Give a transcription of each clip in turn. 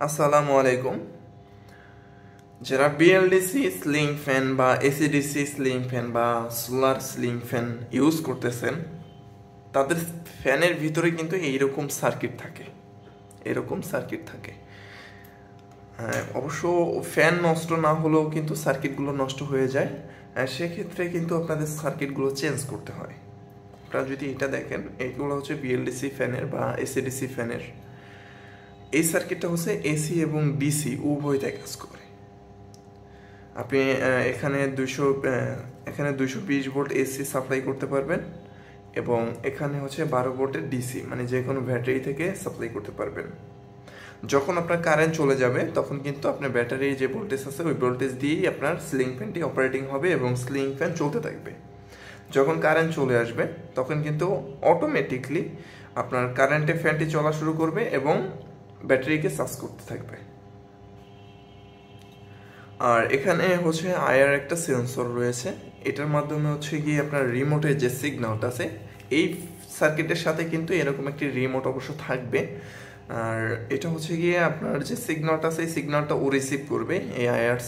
আসসালামু আলাইকুম। যারা বিএলডিসি স্লিং ফ্যান বা এসিডিসি স্লিং ফ্যান বা সোলার স্লিং ফ্যান ইউজ করতেছেন, তাদের ফ্যানের ভিতরে কিন্তু এইরকম সার্কিট থাকে। অবশ্য ফ্যান নষ্ট না হলেও কিন্তু সার্কিটগুলো নষ্ট হয়ে যায়। সেক্ষেত্রে কিন্তু আপনাদের সার্কিটগুলো চেঞ্জ করতে হয়। আপনারা যদি এটা দেখেন, এইগুলো হচ্ছে বিএলডিসি ফ্যানের বা এসিডিসি ফ্যানের। এই সার্কিটটা হচ্ছে এসি এবং ডিসি উভয়তে কাজ করে। আপনি এখানে 220 ভোল্ট এসি সাপ্লাই করতে পারবেন এবং এখানে হচ্ছে 12 ভোল্টের ডিসি, মানে যে কোনো ব্যাটারি থেকে সাপ্লাই করতে পারবেন। যখন আপনার কারেন্ট চলে যাবে তখন কিন্তু আপনার ব্যাটারির যে ভোল্টেজ আছে ওই ভোল্টেজ দিয়েই আপনার সিলিং ফ্যানটি অপারেটিং হবে এবং সিলিং ফ্যান চলতে থাকবে। যখন কারেন্ট চলে আসবে তখন কিন্তু অটোমেটিকলি আপনার কারেন্টে ফ্যানটি চলা শুরু করবে এবং ব্যাটারিকে চার্জ করতে থাকবে। আর এখানে হচ্ছে আয়ার একটা সেন্সর রয়েছে, এটার মাধ্যমে হচ্ছে গিয়ে আপনার রিমোটের যে সিগন্যালটা আছে, এই সার্কিটের সাথে কিন্তু এরকম একটি রিমোট অবশ্য থাকবে। আর এটা হচ্ছে গিয়ে আপনার যে সিগন্যালটা আছে এই সিগন্যালটা ও রিসিভ করবে। এই আয়ার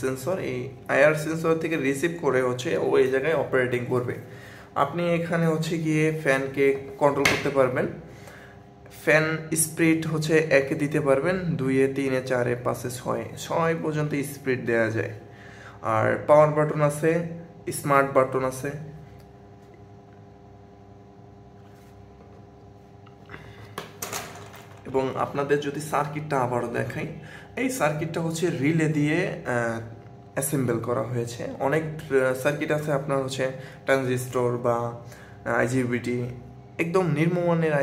সেন্সর থেকে রিসিভ করে হচ্ছে ও এই জায়গায় অপারেটিং করবে। আপনি এখানে হচ্ছে গিয়ে ফ্যানকে কন্ট্রোল করতে পারবেন। ফ্যান স্পিড হচ্ছে 1-এ দিতে পারবেন, 2-এ, 3-এ, 4-এ, 5-এ, 6 পর্যন্ত স্পিড দেওয়া যায়। আর পাওয়ার বাটন আছে, স্মার্ট বাটন আছে। এবং আপনাদের যদি সার্কিটটা আবারও দেখাই, এই সার্কিটটা হচ্ছে রিলে দিয়ে অ্যাসেম্বল করা হয়েছে। অনেক সার্কিট আছে আপনার হচ্ছে ট্রানজিস্টর বা আইজিবিটি, একদম নিম্নমানের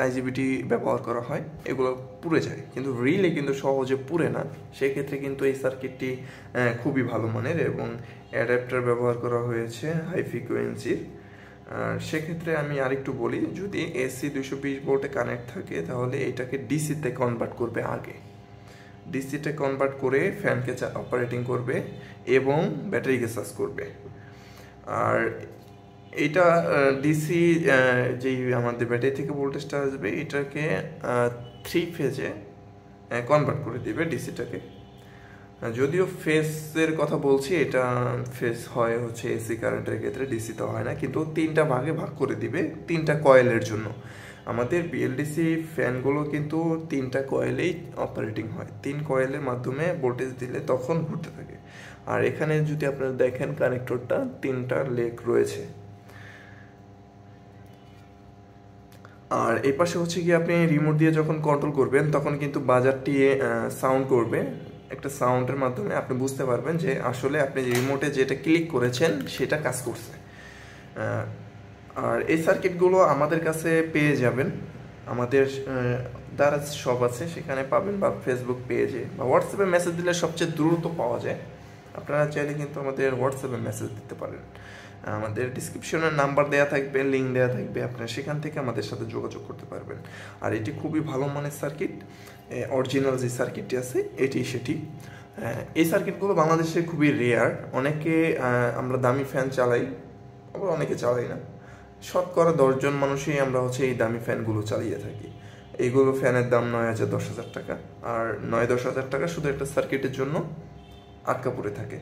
আইজিবিটি ব্যবহার করা হয়, এগুলো পুড়ে যায়, কিন্তু রিলে কিন্তু সহজে পুড়ে না। সেক্ষেত্রে কিন্তু এই সার্কিটটি খুবই ভালো মানের এবং অ্যাডাপ্টার ব্যবহার করা হয়েছে হাই ফ্রিকোয়েন্সির। আর সেক্ষেত্রে আমি আরেকটু বলি, যদি এসি 220 ভোল্টে কানেক্ট থাকে তাহলে এটাকে ডিসিতে কনভার্ট করবে আগে। ডিসিতে কনভার্ট করে ফ্যানকে অপারেটিং করবে এবং ব্যাটারিকে চার্জ করবে। আর এটা ডিসি যেই আমাদের ব্যাটারি থেকে ভোল্টেজটা আসবে এটাকে 3 ফেজে কনভার্ট করে দিবে ডিসিটাকে। যদিও ফেজের কথা বলছি, এটা ফেজ হয় হচ্ছে এসি কারেন্টের ক্ষেত্রে, ডিসিতে হয় না, কিন্তু 3টা ভাগে ভাগ করে দিবে 3টা কয়েলের জন্য। আমাদের বিএলডিসি ফ্যানগুলো কিন্তু 3টা কয়েলেই অপারেটিং হয়, 3 কয়েলের মাধ্যমে ভোল্টেজ দিলে তখন ঘুরতে থাকে। আর এখানে যদি আপনারা দেখেন কানেক্টরটা 3টা লেগ রয়েছে। আর এই পাশে হচ্ছে কি আপনি রিমোট দিয়ে যখন কন্ট্রোল করবেন তখন কিন্তু বাজারটি সাউন্ড করবে। একটা সাউন্ডের মাধ্যমে আপনি বুঝতে পারবেন যে আসলে আপনি রিমোটে যেটা ক্লিক করেছেন সেটা কাজ করছে। আর এই সার্কিটগুলো আমাদের কাছে পেয়ে যাবেন, আমাদের দ্বারা শপ আছে সেখানে পাবেন, বা ফেসবুক পেজে বা হোয়াটসঅ্যাপে মেসেজ দিলে সবচেয়ে দ্রুত পাওয়া যায়। আপনারা চাইলে কিন্তু আমাদের হোয়াটসঅ্যাপে মেসেজ দিতে পারেন। আমাদের ডিসক্রিপশনের নাম্বার দেওয়া থাকবে, লিঙ্ক দেওয়া থাকবে, আপনারা সেখান থেকে আমাদের সাথে যোগাযোগ করতে পারবেন। আর এটি খুবই ভালো মানের সার্কিট, অরিজিনাল যে সার্কিটটি আছে এটি সেটি। এই সার্কিটগুলো বাংলাদেশে খুবই রেয়ার। অনেকে আমরা দামি ফ্যান চালাই, আবার অনেকে চালাই না। শতকরা 10 জন মানুষই আমরা হচ্ছে এই দামি ফ্যানগুলো চালিয়ে থাকি। এইগুলো ফ্যানের দাম 9,000-10,000 টাকা, আর 9-10 হাজার টাকা শুধু একটা সার্কিটের জন্য আটকা পড়ে থাকে।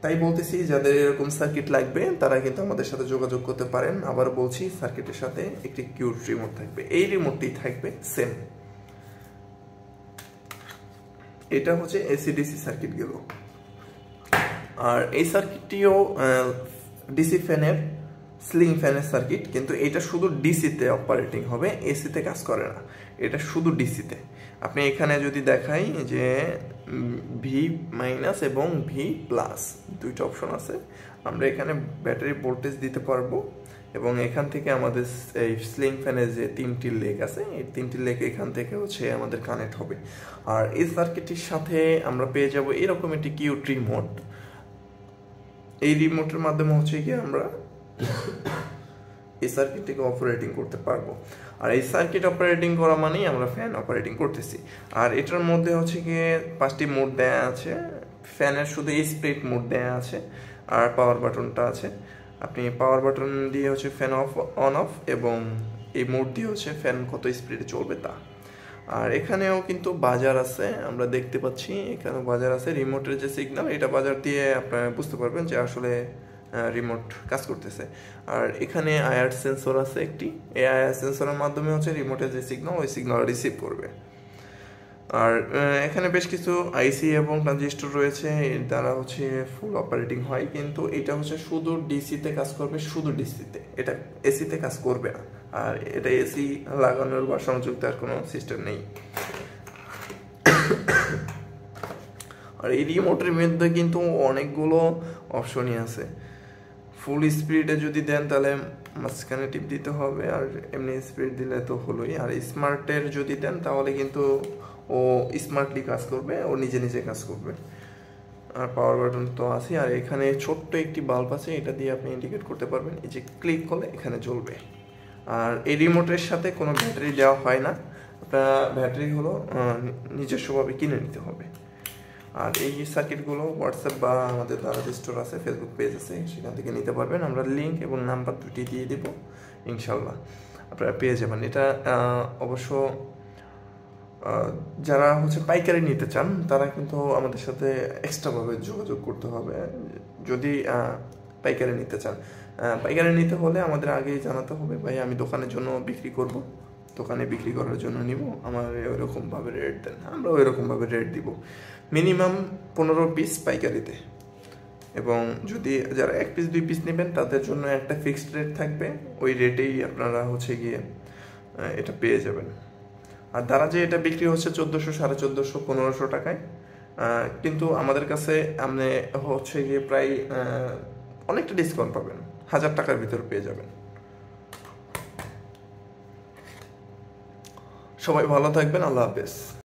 তাই বলতেছি, যাদের এরকম সার্কিট লাগবে তারা কিন্তু আমাদের সাথে যোগাযোগ করতে পারেন। আবার বলছি, সার্কিটের সাথে একটি কিউট রিমোট থাকবে, এই রিমোটটি থাকবে সেম। এটা হচ্ছে এসিডিসি সার্কিট গেল। আর এই সার্কিটটিও ডিসি ফ্যানের, স্লিং ফ্যানের সার্কিট, কিন্তু এটা শুধু ডিসিতে অপারেটিং হবে, এসিতে কাজ করে না, এটা শুধু ডিসিতে। আপনি এখানে যদি দেখাই যে ভি মাইনাস এবং ভি প্লাস 2টা অপশন আছে, আমরা এখানে ব্যাটারি ভোল্টেজ দিতে পারবো এবং এখান থেকে আমাদের এই স্লিং ফ্যানের যে 3টি লেগ আছে এই 3টি লেগ এখান থেকে হচ্ছে আমাদের কানেক্ট হবে। আর এই সার্কিটটির সাথে আমরা পেয়ে যাব এরকম একটি কিউট রিমোট। এই রিমোটের মাধ্যমে হচ্ছে কি আমরা এই সার্কিটটিকে অপারেটিং করতে পারবো। আর এই সার্কিট অপারেটিং করা মানেই আমরা ফ্যান অপারেটিং করতেছি। আর এটার মধ্যে হচ্ছে গিয়ে 5টি মোড দেয়া আছে। ফ্যানের শুধু স্প্লিট মোড দেয়া আছে আর পাওয়ার বাটনটা আছে। আপনি পাওয়ার বাটন দিয়ে হচ্ছে ফ্যান অন অফ এবং এই মোড দিয়ে হচ্ছে ফ্যান কত স্পিডে চলবে তা। আর এখানেও কিন্তু বাজার আছে, আমরা দেখতে পাচ্ছি এখানে বাজার আছে। রিমোটের যে সিগন্যাল, এটা বাজার দিয়ে আপনারা বুঝতে পারবেন যে আসলে রিমোট কাজ করতেছে। আর এখানে আইআর সেন্সর আছে একটি, এই আইআর সেন্সরের মাধ্যমে হচ্ছে রিমোটের যে সিগন্যাল, ওই সিগন্যাল রিসিভ করবে। আর এখানে বেশ কিছু আইসি এবং ট্রানজিস্টর রয়েছে, এর দ্বারা হচ্ছে ফুল অপারেটিং হয়, কিন্তু এটা হচ্ছে শুধু ডিসিতে কাজ করবে, শুধু ডিসিতে, এটা এসিতে কাজ করবে না। আর এটা এসি লাগানোর বা সংযোগ দেওয়ার কোনো সিস্টেম নেই। আর এই রিমোটের মধ্যে কিন্তু অনেকগুলো অপশনই আছে। ফুল স্পিডে যদি দেন তাহলে মাঝখানে টিপ দিতে হবে, আর এমনি স্পিড দিলে তো হলোই। আর স্মার্টের যদি দেন তাহলে কিন্তু ও স্মার্টলি কাজ করবে, ও নিজে নিজে কাজ করবে। আর পাওয়ার বাটন তো আছে। আর এখানে ছোট্ট একটি বাল্ব আছে, এটা দিয়ে আপনি ইন্ডিকেট করতে পারবেন, এই যে ক্লিক করলে এখানে জ্বলবে। আর এই রিমোটের সাথে কোনো ব্যাটারি দেওয়া হয় না, আপনার ব্যাটারি হলো নিজস্বভাবে কিনে নিতে হবে। আর এই সার্কিটগুলো হোয়াটসঅ্যাপ বা আমাদের দারাজ স্টোর আছে, ফেসবুক পেজ আছে, সেখান থেকে নিতে পারবেন। আমরা লিঙ্ক এবং নাম্বার দুটি দিয়ে দেবো, ইনশাল্লাহ আপনারা পেয়ে যাবেন। এটা অবশ্য যারা হচ্ছে পাইকারি নিতে চান তারা কিন্তু আমাদের সাথে এক্সট্রাভাবে যোগাযোগ করতে হবে, যদি পাইকারি নিতে চান। পাইকারি নিতে হলে আমাদের আগেই জানাতে হবে, ভাই আমি দোকানের জন্য বিক্রি করব, দোকানে বিক্রি করার জন্য নিব, আমার ওইরকমভাবে রেট দেন, আমরা ওইরকমভাবে রেট দিব। মিনিমাম 15 পিস পাইকারিতে, এবং যদি যারা 1 পিস 2 পিস নেবেন তাদের জন্য একটা ফিক্সড রেট থাকবে, ওই রেটেই আপনারা হচ্ছে গিয়ে এটা পেয়ে যাবেন। আর দারাজে এটা বিক্রি হচ্ছে 1400, 1450, 1500 টাকায়, কিন্তু আমাদের কাছে আপনি হচ্ছে গিয়ে প্রায় অনেকটা ডিসকাউন্ট পাবেন, 1000 টাকার ভিতর পেয়ে যাবেন। সবাই ভালো থাকবেন, আল্লাহ হাফেজ।